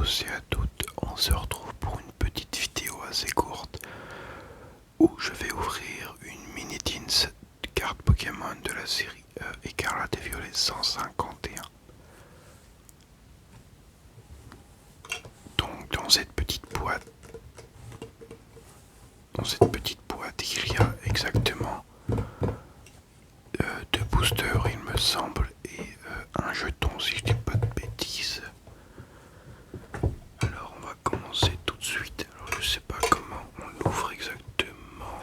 tous et à toutes, on se retrouve pour une petite vidéo assez courte où je vais ouvrir une mini tins carte Pokémon de la série Écarlate et Violet 151. Donc dans cette petite boîte, il y a exactement deux boosters il me semble et un jeton si je dis pas de bêtises. Alors on va commencer tout de suite. Alors je sais pas comment on l'ouvre exactement.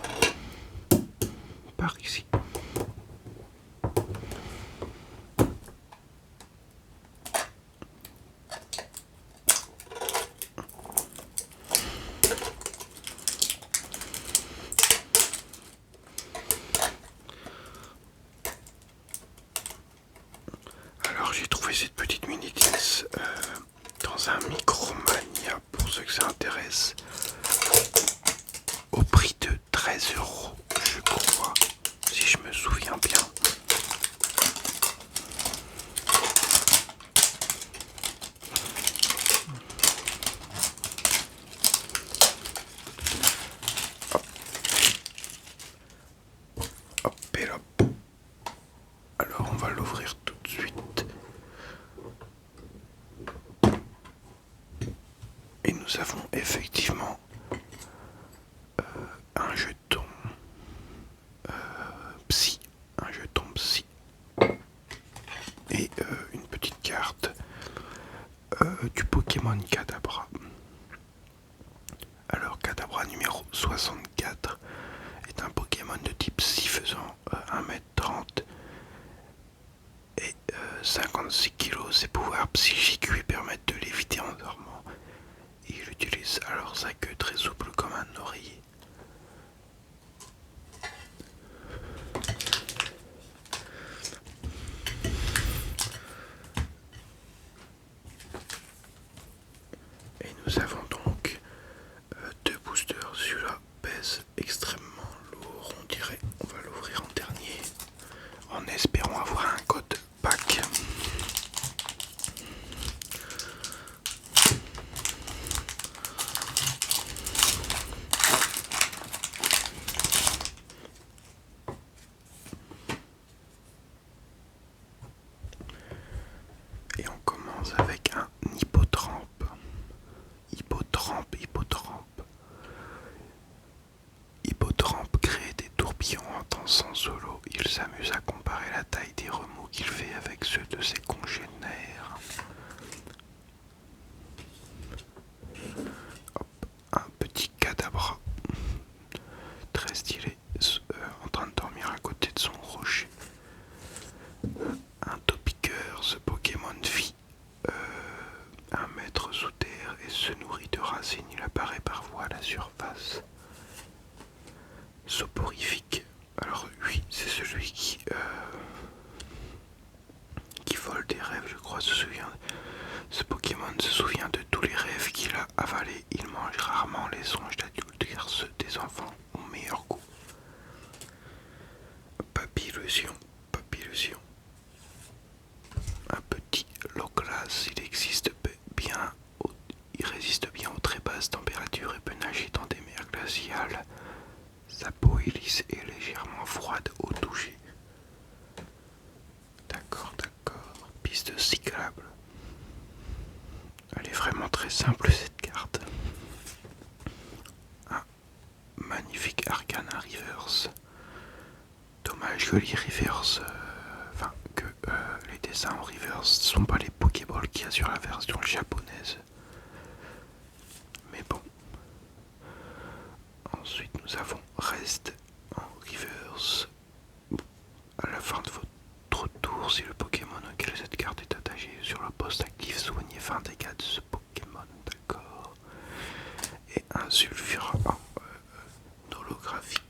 Par ici. Alors j'ai trouvé cette petite mini tins dans un Micromania pour ceux que ça intéresse, au prix de 13 €, je crois, si je me souviens bien. Hop et là. Alors on va l'ouvrir tout de suite. Et nous avons effectivement un jeton psy, et une petite carte du Pokémon Kadabra. Alors Kadabra numéro 64 est un Pokémon de type psy faisant 1m30 et 56 kg. Ses pouvoirs psychiques lui permettent de léviter en dormant. Il utilise alors sa queue très souple comme un oreiller. Et nous avons donc deux boosters. Celui-là pèse extrêmement lourd, on dirait. On va l'ouvrir en dernier en espérant avoir un code pack. Et on commence avec un Hippotrampe. Hippotrampe crée des tourbillons en dansant solo. Il s'amuse à comparer la taille des remous qu'il fait avec ceux de ses congénères. Hop, un petit Kadabra, très stylé, en train de dormir à côté de son rocher. Un Topiqueur, ce Pokémon vit 1 mètre sous terre et se nourrit de racines. Il apparaît parfois à la surface. Soporifique. Alors oui, c'est celui qui vole des rêves, je crois. Ce Pokémon se souvient de tous les rêves qu'il a avalés. Il mange rarement les songes d'adultes car ceux des enfants ont meilleur goût. Papillusion. Un petit Loclas, il résiste bien aux très basses températures et peut nager dans des mers glaciales. Sa peau est lisse et légèrement froide au toucher. D'accord. Piste cyclable. Elle est vraiment très simple cette carte. Un magnifique Arcana Reverse. Dommage que les reverse, les dessins en reverse ne sont pas les Pokéballs qu'il y a sur la version japonaise. Mais bon. Ensuite nous avons Reste en reverse. À la fin de votre tour, si le Pokémon auquel cette carte est attachée sur le poste actif, soignez 20 dégâts de ce Pokémon, d'accord. Et un Sulfura holographique.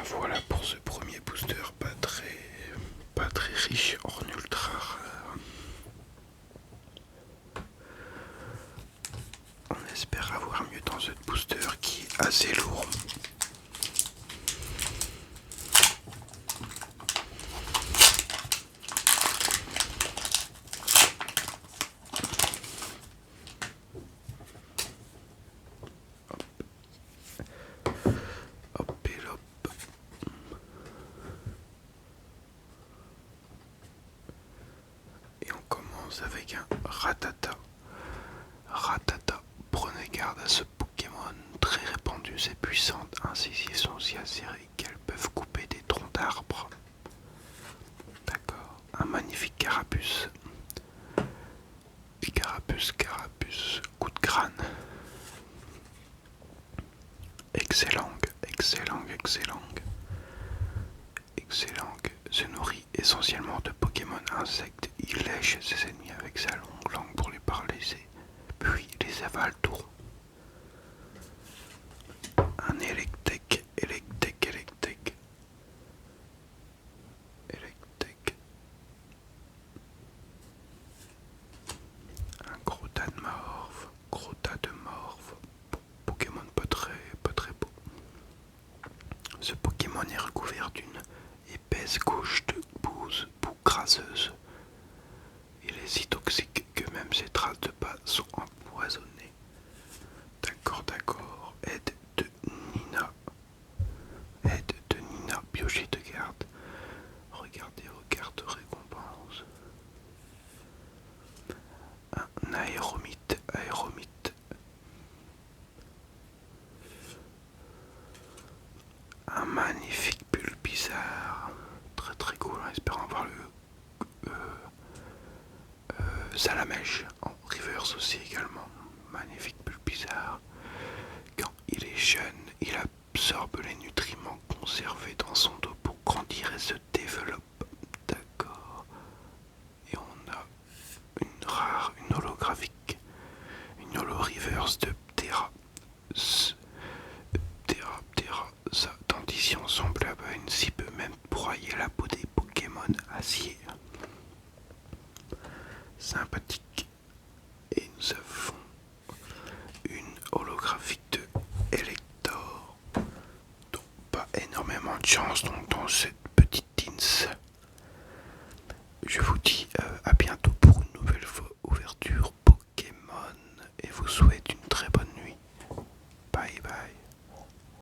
Voilà pour ce premier booster, pas très riche, en ultra rare. On espère avoir mieux dans ce booster qui est assez lourd. commence avec un Rattata. Rattata, prenez garde à ce Pokémon très répandu et puissante, ainsi ils sont si acérées qu'elles peuvent couper des troncs d'arbres. D'accord. Un magnifique Carapuce. Carapuce, coup de crâne. Excellent. Se nourrit essentiellement de Pokémon insectes. Il lèche ses ennemis avec sa longue langue pour les paralyser, puis les avale tout rond. Un Electek. Un gros tas de morphes. Pokémon pas très beau. Ce Pokémon est recouvert d'une épaisse couche de boue crasseuse. Il est si toxique que même ses traces de pas sont empoisonnées. D'accord. Aide de Nina, piocher de garde. Regardez vos cartes récompenses. Un aéromite. Un magnifique bulle bizarre. Très cool, en espérant voir le Salamèche en reverse aussi également. Magnifique bulle bizarre. Quand il est jeune, il absorbe les nutriments conservés